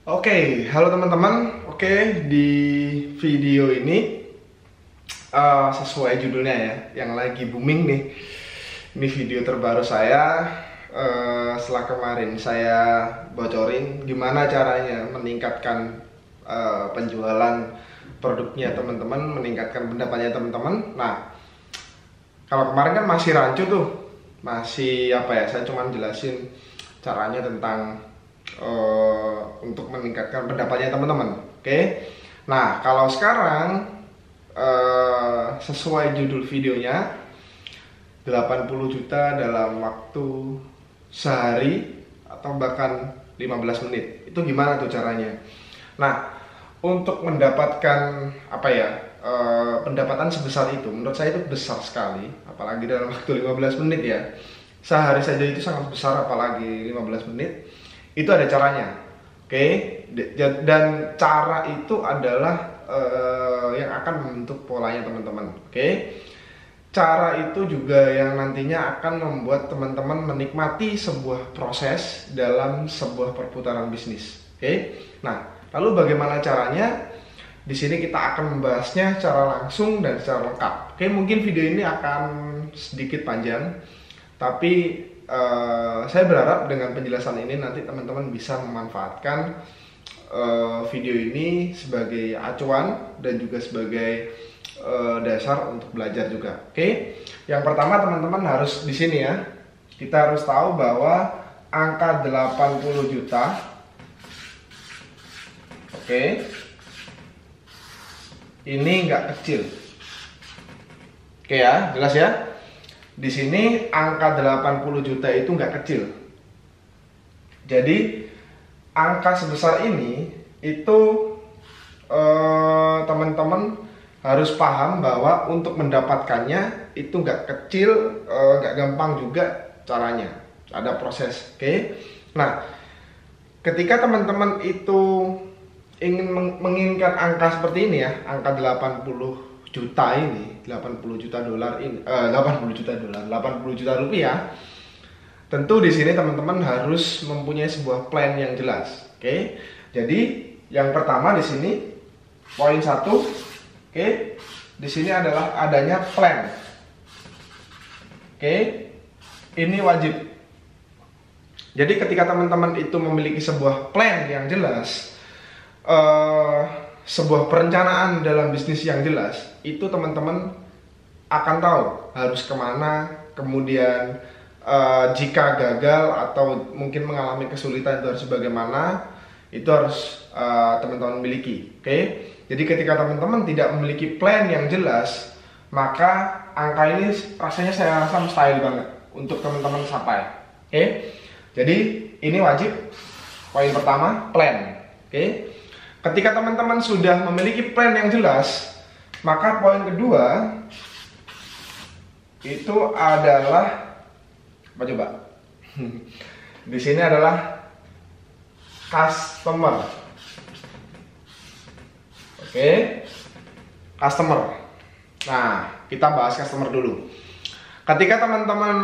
Oke, halo teman-teman. Oke, di video ini sesuai judulnya ya, yang lagi booming nih. Ini video terbaru saya. Setelah kemarin saya bocorin gimana caranya meningkatkan penjualan produknya teman-teman, meningkatkan pendapatnya teman-teman. Nah, kalau kemarin kan masih rancu tuh, masih apa ya? Saya cuma jelasin caranya tentang untuk meningkatkan pendapatnya teman-teman. Oke. Nah, kalau sekarang sesuai judul videonya 80 juta dalam waktu sehari atau bahkan 15 menit. Itu gimana tuh caranya? Nah, untuk mendapatkan apa ya? Pendapatan sebesar itu menurut saya itu besar sekali, apalagi dalam waktu 15 menit ya. Sehari saja itu sangat besar, apalagi 15 menit. Itu ada caranya. Oke. Dan cara itu adalah yang akan membentuk polanya teman-teman. Oke. Cara itu juga yang nantinya akan membuat teman-teman menikmati sebuah proses dalam sebuah perputaran bisnis. Oke. Nah, lalu bagaimana caranya? Di sini kita akan membahasnya secara langsung dan secara lengkap. Oke, mungkin video ini akan sedikit panjang, tapi saya berharap dengan penjelasan ini nanti teman-teman bisa memanfaatkan video ini sebagai acuan dan juga sebagai dasar untuk belajar juga. Oke. Yang pertama teman-teman harus di sini ya. Kita harus tahu bahwa angka 80 juta. Oke. Ini nggak kecil. Oke ya, jelas ya. Di sini angka 80 juta itu nggak kecil. Jadi angka sebesar ini itu teman-teman harus paham bahwa untuk mendapatkannya itu nggak kecil, nggak gampang juga caranya. Ada proses, oke? Nah, ketika teman-teman itu ingin menginginkan angka seperti ini ya, angka 80 juta ini, 80 juta dolar ini, 80 juta dolar, 80 juta rupiah. Tentu di sini teman-teman harus mempunyai sebuah plan yang jelas. Oke. Jadi yang pertama di sini poin 1, oke. Di sini adalah adanya plan. Oke. Ini wajib. Jadi ketika teman-teman itu memiliki sebuah plan yang jelas, sebuah perencanaan dalam bisnis yang jelas, itu teman-teman akan tahu harus kemana, kemudian jika gagal atau mungkin mengalami kesulitan itu harus bagaimana, itu harus teman-teman miliki. Oke. Jadi ketika teman-teman tidak memiliki plan yang jelas, maka angka ini rasanya saya rasa mustahil banget untuk teman-teman capai. Oke. Jadi ini wajib. Poin pertama, plan. Oke. Ketika teman-teman sudah memiliki plan yang jelas, maka poin kedua itu adalah apa coba? Di sini adalah customer. Oke, customer. Nah, kita bahas customer dulu. Ketika teman-teman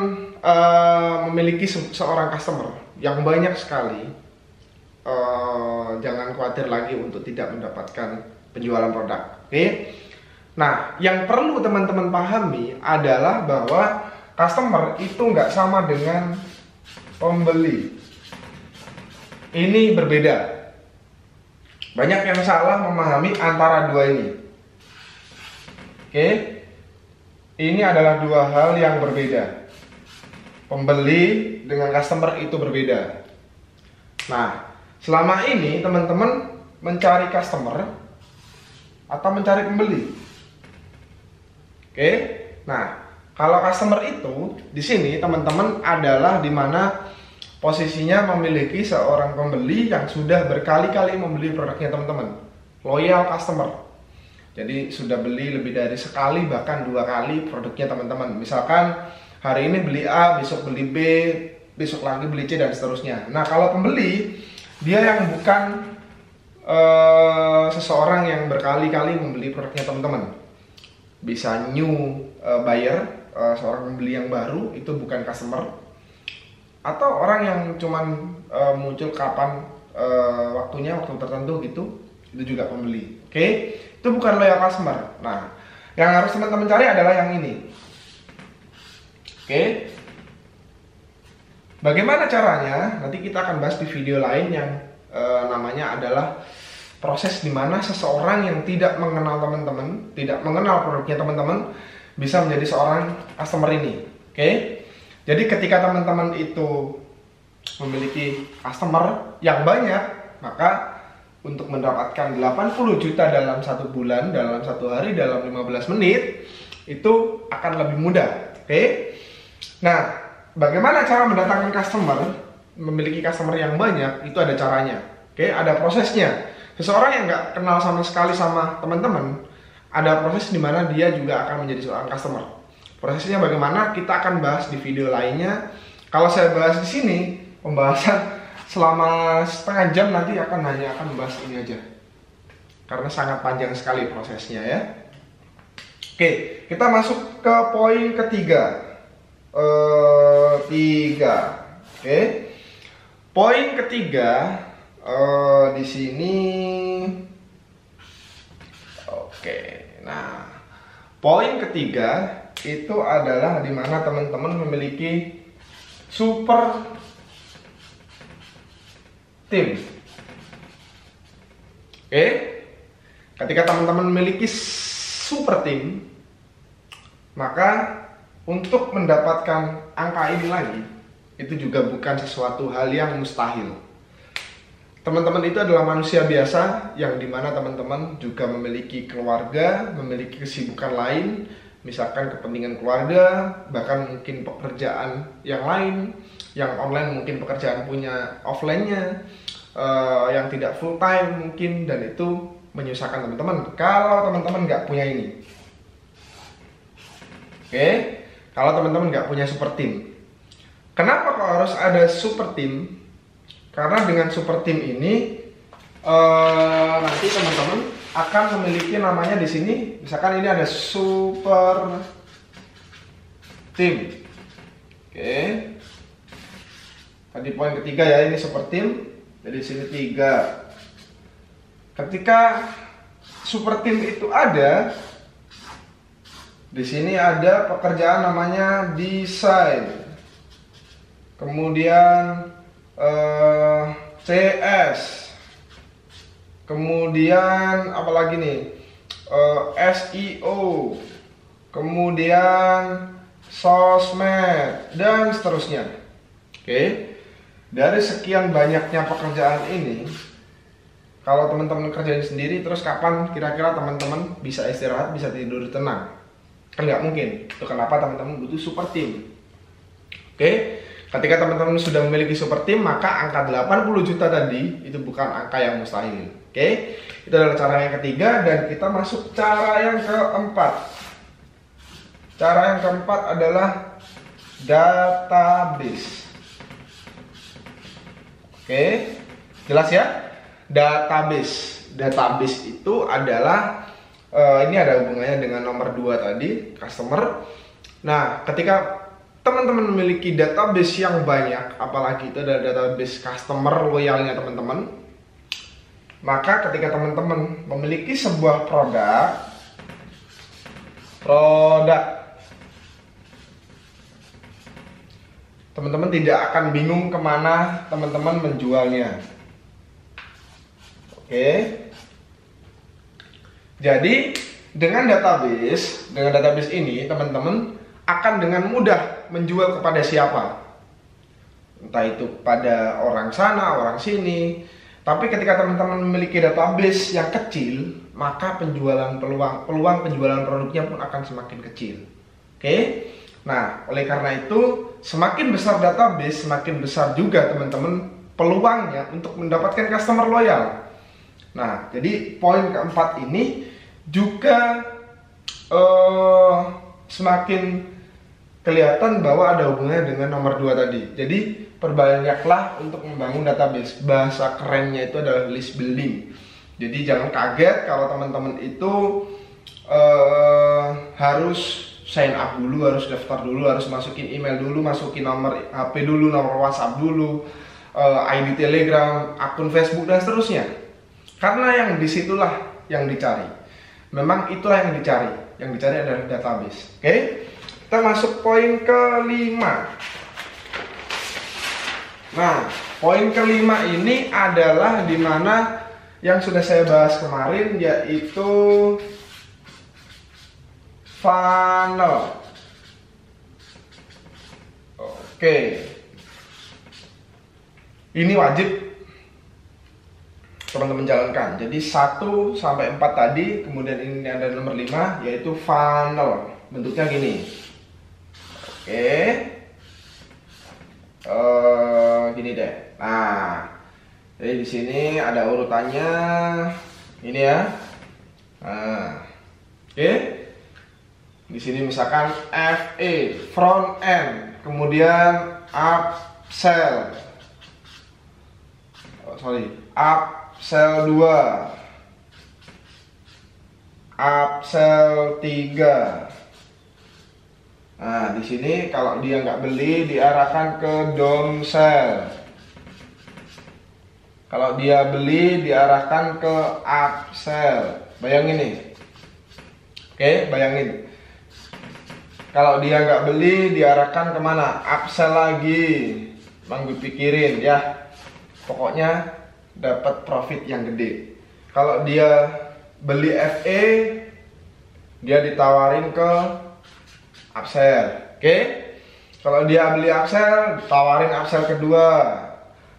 memiliki seorang customer yang banyak sekali, jangan khawatir lagi untuk tidak mendapatkan penjualan produk. Oke. Nah, yang perlu teman-teman pahami adalah bahwa customer itu nggak sama dengan pembeli. Ini berbeda. Banyak yang salah memahami antara dua ini. Oke. Ini adalah dua hal yang berbeda. Pembeli dengan customer itu berbeda. Nah, selama ini teman-teman mencari customer atau mencari pembeli. Oke. Nah, kalau customer itu di sini teman-teman adalah di mana posisinya memiliki seorang pembeli yang sudah berkali-kali membeli produknya teman-teman. Loyal customer. Jadi sudah beli lebih dari sekali bahkan 2 kali produknya teman-teman. Misalkan hari ini beli A, besok beli B, besok lagi beli C dan seterusnya. Nah, kalau pembeli dia yang bukan seseorang yang berkali-kali membeli produknya teman-teman. Bisa new buyer, seorang pembeli yang baru, itu bukan customer. Atau orang yang cuman muncul kapan waktunya, waktu tertentu gitu, itu juga pembeli. Oke, itu bukan loyal customer. Nah, yang harus teman-teman cari adalah yang ini. Oke, bagaimana caranya? Nanti kita akan bahas di video lain yang namanya adalah proses dimana seseorang yang tidak mengenal teman-teman, tidak mengenal produknya teman-teman, bisa menjadi seorang customer ini. Oke, jadi ketika teman-teman itu memiliki customer yang banyak, maka untuk mendapatkan 80 juta dalam 1 bulan, dalam 1 hari, dalam 15 menit, itu akan lebih mudah. Oke. Nah, bagaimana cara mendatangkan customer, memiliki customer yang banyak, itu ada caranya. Oke, ada prosesnya. Seseorang yang nggak kenal sama sekali sama teman-teman, ada proses di mana dia juga akan menjadi seorang customer. Prosesnya bagaimana, kita akan bahas di video lainnya. Kalau saya bahas di sini, pembahasan selama setengah jam nanti hanya akan membahas ini aja, karena sangat panjang sekali prosesnya ya. Oke, kita masuk ke poin ketiga. Oke, poin ketiga di sini. Oke, nah poin ketiga itu adalah di mana teman-teman memiliki super tim. Oke, ketika teman-teman memiliki super tim, maka untuk mendapatkan angka ini lagi, itu juga bukan sesuatu hal yang mustahil. Teman-teman itu adalah manusia biasa yang dimana teman-teman juga memiliki keluarga, memiliki kesibukan lain, misalkan kepentingan keluarga, bahkan mungkin pekerjaan yang lain, yang online mungkin pekerjaan punya offline-nya, yang tidak full time mungkin, dan itu menyusahkan teman-teman kalau teman-teman nggak punya ini. Oke, kalau teman-teman nggak punya super team. Kenapa kok harus ada super team? Karena dengan super team ini nanti teman-teman akan memiliki namanya di sini, misalkan ini ada super team. Oke, tadi poin ketiga ya, ini super team. Jadi sini 3. Ketika super team itu ada, di sini ada pekerjaan namanya desain, kemudian CS, kemudian apalagi nih, SEO, kemudian sosmed, dan seterusnya. Oke, dari sekian banyaknya pekerjaan ini, kalau teman-teman kerjain sendiri, terus kapan kira-kira teman-teman bisa istirahat, bisa tidur tenang? Kan nggak mungkin. Itu kenapa teman-teman butuh super team. Oke, ketika teman-teman sudah memiliki super team, maka angka 80 juta tadi itu bukan angka yang mustahil. Oke, itu adalah cara yang ketiga, dan kita masuk cara yang keempat. Cara yang keempat adalah database. Oke, jelas ya? Database itu adalah ini ada hubungannya dengan nomor 2 tadi, customer. Nah, ketika teman-teman memiliki database yang banyak, apalagi itu adalah database customer loyalnya teman-teman, maka ketika teman-teman memiliki sebuah produk teman-teman tidak akan bingung kemana teman-teman menjualnya. Oke, jadi dengan database ini teman-teman akan dengan mudah menjual kepada siapa, entah itu pada orang sana, orang sini. Tapi ketika teman-teman memiliki database yang kecil, maka peluang penjualan produknya pun akan semakin kecil. Oke, nah oleh karena itu semakin besar database, semakin besar juga teman-teman peluangnya untuk mendapatkan customer loyal. Nah, jadi poin keempat ini juga semakin kelihatan bahwa ada hubungannya dengan nomor 2 tadi. Jadi perbanyaklah untuk membangun database. Bahasa kerennya itu adalah list building. Jadi jangan kaget kalau teman-teman itu harus sign up dulu, harus daftar dulu, harus masukin email dulu, masukin nomor HP dulu, nomor WhatsApp dulu, ID Telegram, akun Facebook dan seterusnya. Karena yang disitulah yang dicari. Memang itulah yang dicari. Yang dicari adalah database. Oke, kita masuk poin kelima. Nah, poin kelima ini adalah dimana yang sudah saya bahas kemarin, yaitu funnel. Oke, ini wajib teman-teman jalankan. Jadi 1 sampai 4 tadi, kemudian ini ada nomor 5 yaitu funnel. Bentuknya gini. Oke. Gini deh. Nah, jadi di sini ada urutannya ini ya. Nah, oke. Di sini misalkan FE, front end, kemudian upsell. Upsell 2, upsell 3. Nah, di sini kalau dia nggak beli diarahkan ke downsell. Kalau dia beli diarahkan ke upsell. Bayangin nih. Oke, bayangin. Kalau dia nggak beli diarahkan kemana? Upsell lagi. Bang gue pikirin ya. Pokoknya dapat profit yang gede. Kalau dia beli FE, dia ditawarin ke upsell. Oke? Kalau dia beli upsell, tawarin upsell kedua,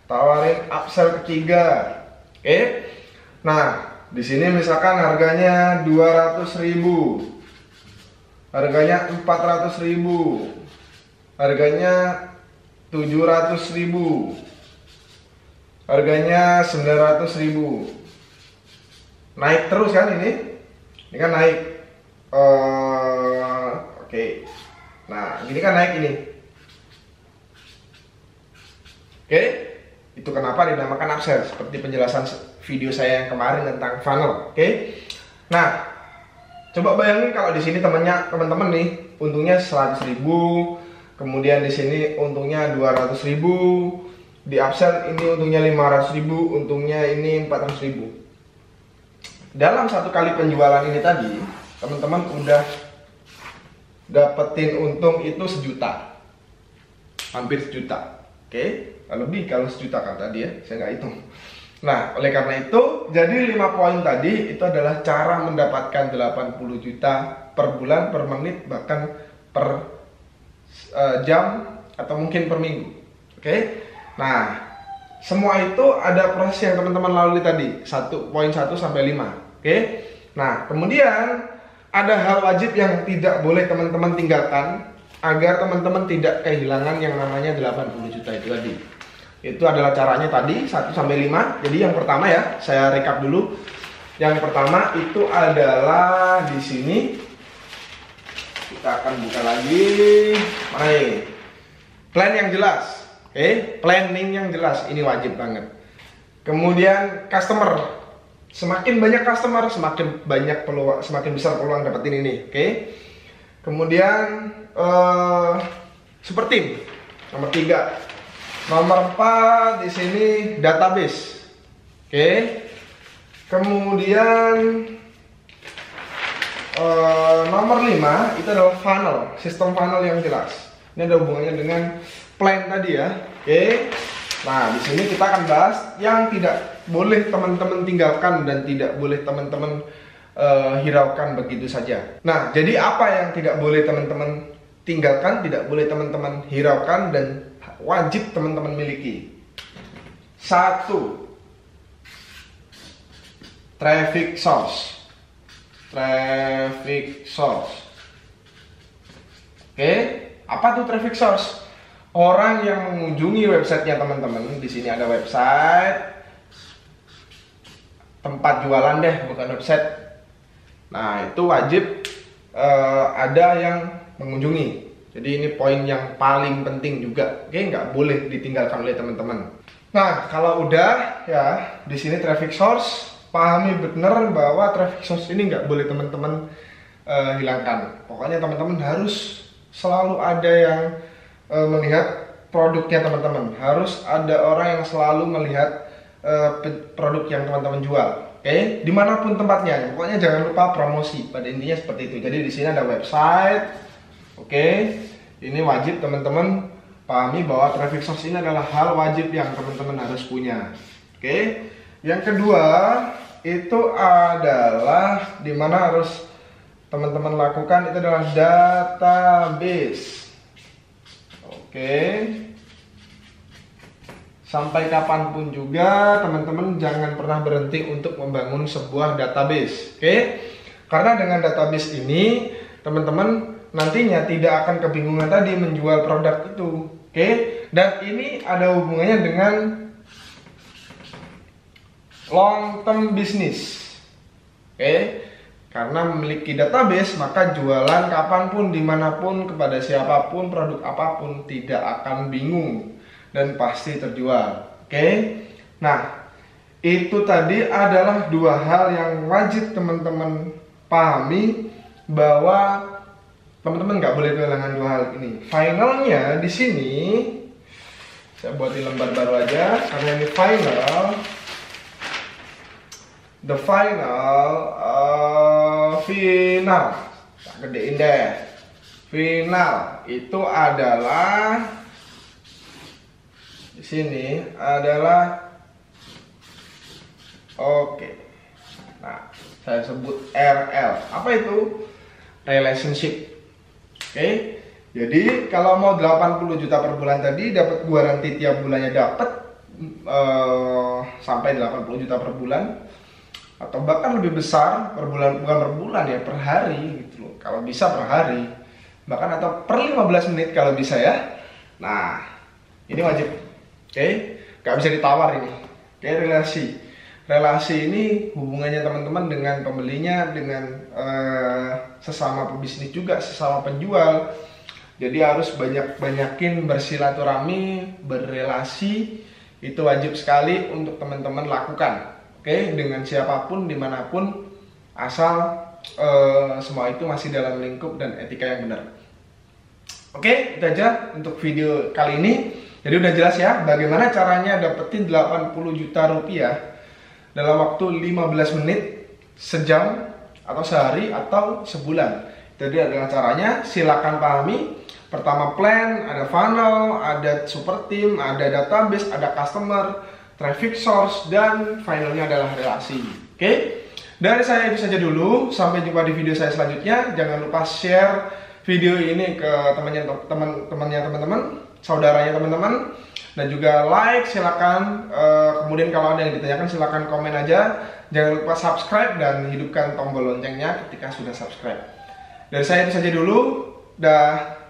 tawarin upsell ketiga. Oke? Nah, di sini misalkan harganya 200.000, harganya 400.000, harganya 700.000. Harganya 900.000. Naik terus kan ini? Ini kan naik. Oke. Nah, ini kan naik ini. Oke. Itu kenapa dinamakan upsell, seperti penjelasan video saya yang kemarin tentang funnel. Oke. Nah, coba bayangin kalau di sini teman-teman nih untungnya 100.000, kemudian di sini untungnya 200.000. Di upsell ini untungnya 500.000, untungnya ini 400.000. Dalam satu kali penjualan ini tadi, teman-teman udah dapetin untung itu 1 juta, hampir 1 juta. Oke, lebih kalau 1 juta kan tadi ya, saya nggak hitung. Nah, oleh karena itu, jadi 5 poin tadi itu adalah cara mendapatkan 80 juta per bulan, per menit, bahkan per jam atau mungkin per minggu. Oke. Nah, semua itu ada proses yang teman-teman lalui tadi, poin 1 sampai 5. Oke. Nah, kemudian ada hal wajib yang tidak boleh teman-teman tinggalkan agar teman-teman tidak kehilangan yang namanya 80 juta itu tadi. Itu adalah caranya tadi 1 sampai 5. Jadi yang pertama ya, saya rekap dulu. Yang pertama itu adalah di sini. Kita akan buka lagi. Mana ini? Plan yang jelas. Oke, planning yang jelas ini wajib banget. Kemudian customer, semakin banyak customer semakin banyak peluang, semakin besar peluang dapetin ini. Oke. Kemudian super team nomor 3, nomor 4 di sini database. Oke. Kemudian nomor 5 itu adalah funnel, sistem funnel yang jelas. Ini ada hubungannya dengan plan tadi ya. Oke. Nah, di sini kita akan bahas yang tidak boleh teman-teman tinggalkan dan tidak boleh teman-teman hiraukan begitu saja. Nah, jadi apa yang tidak boleh teman-teman tinggalkan, tidak boleh teman-teman hiraukan dan wajib teman-teman miliki. 1. Traffic source. Traffic source. Oke, apa tuh traffic source? Orang yang mengunjungi websitenya teman-teman. Di sini ada website, tempat jualan deh, bukan website. Nah, itu wajib ada yang mengunjungi. Jadi ini poin yang paling penting juga. Oke, nggak boleh ditinggalkan oleh teman-teman. Nah, kalau udah ya di sini traffic source, pahami benar bahwa traffic source ini nggak boleh teman-teman hilangkan. Pokoknya teman-teman harus selalu ada yang melihat produknya teman-teman. Harus ada orang yang selalu melihat produk yang teman-teman jual. Oke, dimanapun tempatnya, pokoknya jangan lupa promosi. Pada intinya seperti itu. Jadi di sini ada website. Oke, ini wajib teman-teman pahami bahwa traffic source ini adalah hal wajib yang teman-teman harus punya. Oke, yang kedua itu adalah dimana harus teman-teman lakukan itu adalah database. Oke. Sampai kapanpun juga teman-teman jangan pernah berhenti untuk membangun sebuah database. Oke? Karena dengan database ini teman-teman nantinya tidak akan kebingungan tadi menjual produk itu. Oke? Dan ini ada hubungannya dengan long term business. Oke? Karena memiliki database maka jualan kapanpun, dimanapun, kepada siapapun, produk apapun tidak akan bingung dan pasti terjual. Oke? Nah, itu tadi adalah dua hal yang wajib teman-teman pahami, bahwa teman-teman nggak boleh kehilangan dua hal ini. Finalnya di sini saya buat di lembar baru aja karena ini final. The final tak gedein deh. Final itu adalah di sini adalah oke. Nah, saya sebut RL. Apa itu? Relationship. Oke. Jadi kalau mau 80 juta per bulan tadi dapat garansi tiap bulannya dapat sampai 80 juta per bulan atau bahkan lebih besar per bulan, bukan per bulan ya, per hari gitu loh. Kalau bisa per hari. Bahkan atau per 15 menit kalau bisa ya. Nah, ini wajib. Oke, nggak bisa ditawar ini. Oke, relasi ini hubungannya teman-teman dengan pembelinya, dengan sesama pebisnis juga, sesama penjual. Jadi harus banyakin bersilaturahmi, berrelasi. Itu wajib sekali untuk teman-teman lakukan. Oke, dengan siapapun, dimanapun, asal semua itu masih dalam lingkup dan etika yang benar. Oke, itu aja untuk video kali ini. Jadi udah jelas ya bagaimana caranya dapetin 80 juta rupiah dalam waktu 15 menit, sejam, atau sehari, atau sebulan. Jadi adalah caranya, silakan pahami. Pertama plan, ada funnel, ada super team, ada database, ada customer, traffic source, dan finalnya adalah relasi. Oke? Dari saya itu saja dulu. Sampai jumpa di video saya selanjutnya. Jangan lupa share video ini ke teman-temannya teman-teman, saudaranya teman-teman, dan juga like, silakan. Kemudian kalau ada yang ditanyakan silakan komen aja. Jangan lupa subscribe dan hidupkan tombol loncengnya ketika sudah subscribe. Dari saya itu saja dulu. Dah.